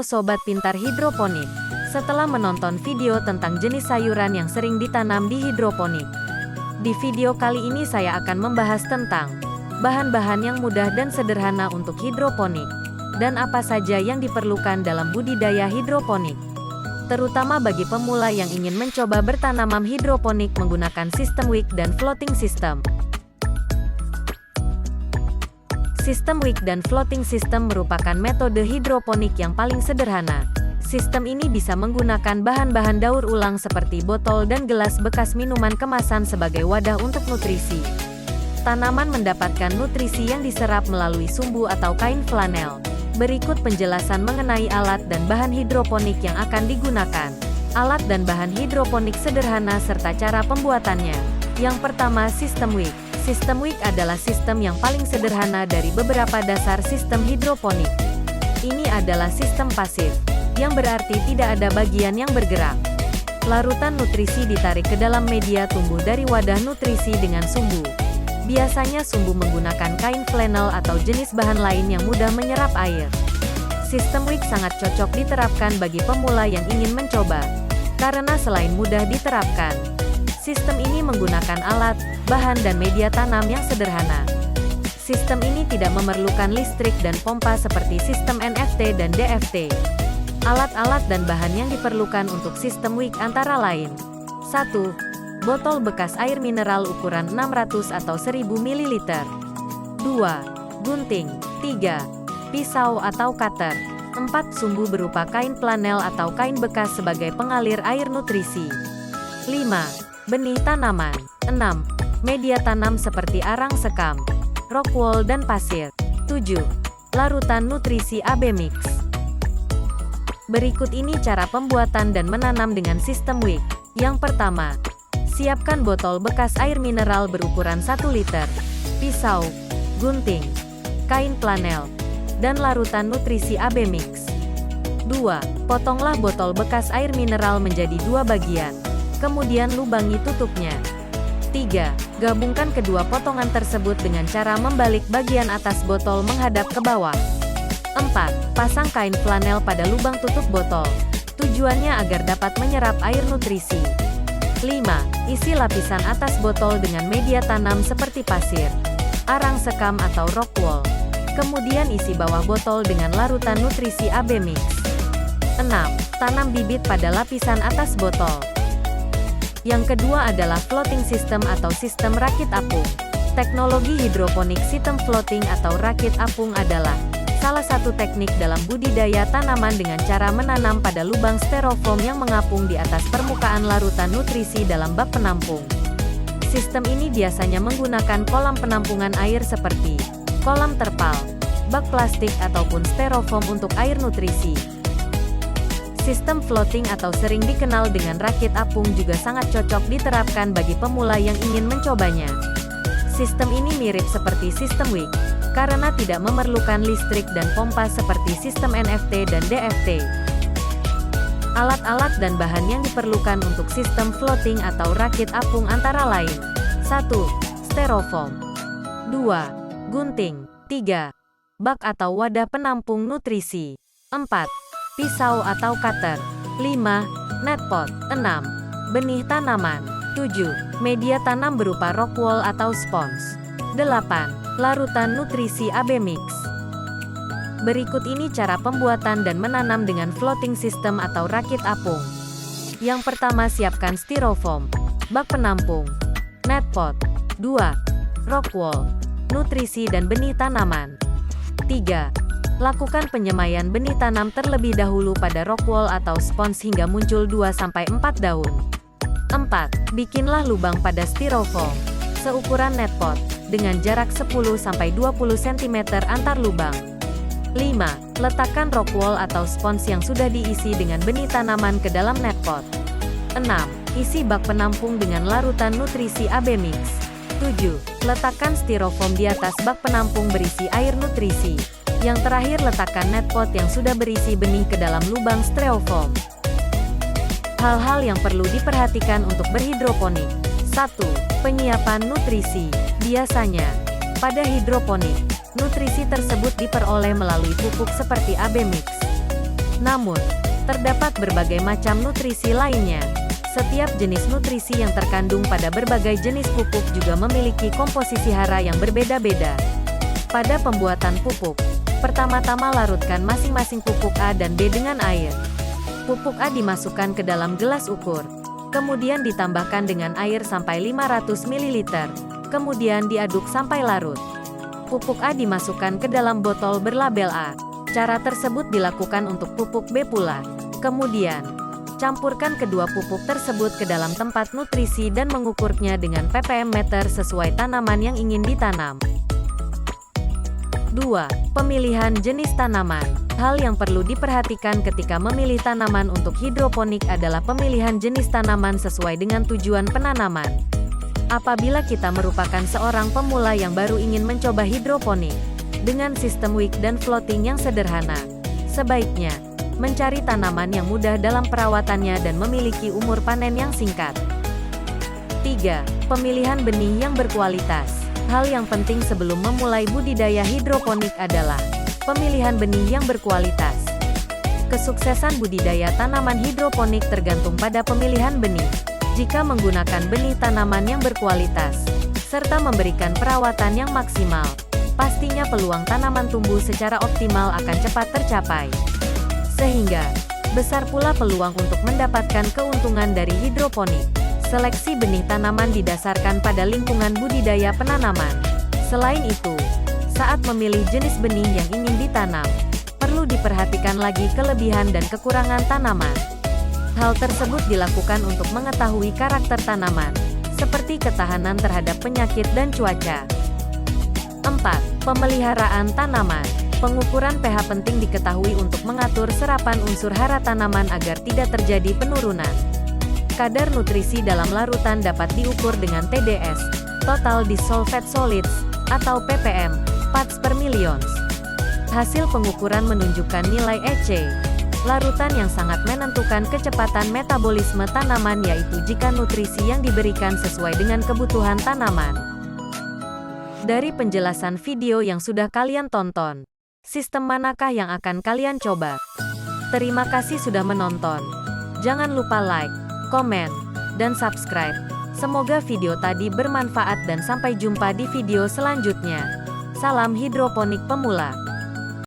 Halo Sobat Pintar Hidroponik. Setelah menonton video tentang jenis sayuran yang sering ditanam di hidroponik, di video kali ini saya akan membahas tentang bahan-bahan yang mudah dan sederhana untuk hidroponik, dan apa saja yang diperlukan dalam budidaya hidroponik, terutama bagi pemula yang ingin mencoba bertanam hidroponik menggunakan sistem wick dan floating system. Sistem wick dan floating system merupakan metode hidroponik yang paling sederhana. Sistem ini bisa menggunakan bahan-bahan daur ulang seperti botol dan gelas bekas minuman kemasan sebagai wadah untuk nutrisi. Tanaman mendapatkan nutrisi yang diserap melalui sumbu atau kain flanel. Berikut penjelasan mengenai alat dan bahan hidroponik yang akan digunakan. Alat dan bahan hidroponik sederhana serta cara pembuatannya. Yang pertama, sistem wick. Sistem wick adalah sistem yang paling sederhana dari beberapa dasar sistem hidroponik. Ini adalah sistem pasif, yang berarti tidak ada bagian yang bergerak. Larutan nutrisi ditarik ke dalam media tumbuh dari wadah nutrisi dengan sumbu. Biasanya sumbu menggunakan kain flannel atau jenis bahan lain yang mudah menyerap air. Sistem wick sangat cocok diterapkan bagi pemula yang ingin mencoba, karena selain mudah diterapkan, sistem ini menggunakan alat, bahan dan media tanam yang sederhana. Sistem ini tidak memerlukan listrik dan pompa seperti sistem NFT dan DFT. Alat-alat dan bahan yang diperlukan untuk sistem wick antara lain: 1. Botol bekas air mineral ukuran 600 atau 1000 ml. 2. Gunting. 3. Pisau atau cutter. 4. Sumbu berupa kain flanel atau kain bekas sebagai pengalir air nutrisi. 5. Benih tanaman. 6. Media tanam seperti arang sekam, rockwool dan pasir. 7. Larutan nutrisi AB mix. Berikut ini cara pembuatan dan menanam dengan sistem wick. Yang pertama, siapkan botol bekas air mineral berukuran 1 liter, pisau, gunting, kain flanel, dan larutan nutrisi AB mix. 2. Potonglah botol bekas air mineral menjadi 2 bagian. Kemudian lubangi tutupnya. 3. Gabungkan kedua potongan tersebut dengan cara membalik bagian atas botol menghadap ke bawah. 4. Pasang kain flanel pada lubang tutup botol. Tujuannya agar dapat menyerap air nutrisi. 5. Isi lapisan atas botol dengan media tanam seperti pasir, arang sekam atau rockwool. Kemudian isi bawah botol dengan larutan nutrisi AB mix. 6. Tanam bibit pada lapisan atas botol. Yang kedua adalah floating system atau sistem rakit apung. Teknologi hidroponik sistem floating atau rakit apung adalah salah satu teknik dalam budidaya tanaman dengan cara menanam pada lubang styrofoam yang mengapung di atas permukaan larutan nutrisi dalam bak penampung. Sistem ini biasanya menggunakan kolam penampungan air seperti kolam terpal, bak plastik ataupun styrofoam untuk air nutrisi. Sistem floating atau sering dikenal dengan rakit apung juga sangat cocok diterapkan bagi pemula yang ingin mencobanya. Sistem ini mirip seperti sistem wick, karena tidak memerlukan listrik dan pompa seperti sistem NFT dan DFT. Alat-alat dan bahan yang diperlukan untuk sistem floating atau rakit apung antara lain: 1. Styrofoam. 2. Gunting. 3. Bak atau wadah penampung nutrisi. 4. Pisau atau cutter. 5. Netpot. 6. Benih tanaman. 7. Media tanam berupa rockwool atau spons. 8. Larutan nutrisi AB mix. Berikut ini cara pembuatan dan menanam dengan floating system atau rakit apung. Yang pertama, siapkan styrofoam, bak penampung, netpot. 2. Rockwool, nutrisi dan benih tanaman. 3. Lakukan penyemaian benih tanam terlebih dahulu pada rockwool atau spons hingga muncul 2-4 daun. 4. Bikinlah lubang pada styrofoam seukuran netpot dengan jarak 10-20 cm antar lubang. 5. Letakkan rockwool atau spons yang sudah diisi dengan benih tanaman ke dalam netpot. 6. Isi bak penampung dengan larutan nutrisi AB mix. 7. Letakkan styrofoam di atas bak penampung berisi air nutrisi. Yang terakhir, letakkan netpot yang sudah berisi benih ke dalam lubang styrofoam. Hal-hal yang perlu diperhatikan untuk berhidroponik. 1. Penyiapan nutrisi. Biasanya, pada hidroponik, nutrisi tersebut diperoleh melalui pupuk seperti AB mix. Namun, terdapat berbagai macam nutrisi lainnya. Setiap jenis nutrisi yang terkandung pada berbagai jenis pupuk juga memiliki komposisi hara yang berbeda-beda. Pada pembuatan pupuk, pertama-tama larutkan masing-masing pupuk A dan B dengan air. Pupuk A dimasukkan ke dalam gelas ukur, kemudian ditambahkan dengan air sampai 500 ml, kemudian diaduk sampai larut. Pupuk A dimasukkan ke dalam botol berlabel A. Cara tersebut dilakukan untuk pupuk B pula. Kemudian, campurkan kedua pupuk tersebut ke dalam tempat nutrisi dan mengukurnya dengan ppm meter sesuai tanaman yang ingin ditanam. 2. Pemilihan jenis tanaman. Hal yang perlu diperhatikan ketika memilih tanaman untuk hidroponik adalah pemilihan jenis tanaman sesuai dengan tujuan penanaman. Apabila kita merupakan seorang pemula yang baru ingin mencoba hidroponik dengan sistem wick dan floating yang sederhana, sebaiknya mencari tanaman yang mudah dalam perawatannya dan memiliki umur panen yang singkat. 3. Pemilihan benih yang berkualitas. Hal yang penting sebelum memulai budidaya hidroponik adalah pemilihan benih yang berkualitas. Kesuksesan budidaya tanaman hidroponik tergantung pada pemilihan benih. Jika menggunakan benih tanaman yang berkualitas, serta memberikan perawatan yang maksimal, pastinya peluang tanaman tumbuh secara optimal akan cepat tercapai. Sehingga, besar pula peluang untuk mendapatkan keuntungan dari hidroponik. Seleksi benih tanaman didasarkan pada lingkungan budidaya penanaman. Selain itu, saat memilih jenis benih yang ingin ditanam, perlu diperhatikan lagi kelebihan dan kekurangan tanaman. Hal tersebut dilakukan untuk mengetahui karakter tanaman, seperti ketahanan terhadap penyakit dan cuaca. 4. Pemeliharaan tanaman. Pengukuran pH penting diketahui untuk mengatur serapan unsur hara tanaman agar tidak terjadi penurunan. Kadar nutrisi dalam larutan dapat diukur dengan TDS, Total Dissolved Solids, atau ppm, parts per millions. Hasil pengukuran menunjukkan nilai EC. Larutan yang sangat menentukan kecepatan metabolisme tanaman yaitu jika nutrisi yang diberikan sesuai dengan kebutuhan tanaman. Dari penjelasan video yang sudah kalian tonton, sistem manakah yang akan kalian coba? Terima kasih sudah menonton. Jangan lupa like, komen, dan subscribe. Semoga video tadi bermanfaat dan sampai jumpa di video selanjutnya. Salam hidroponik pemula.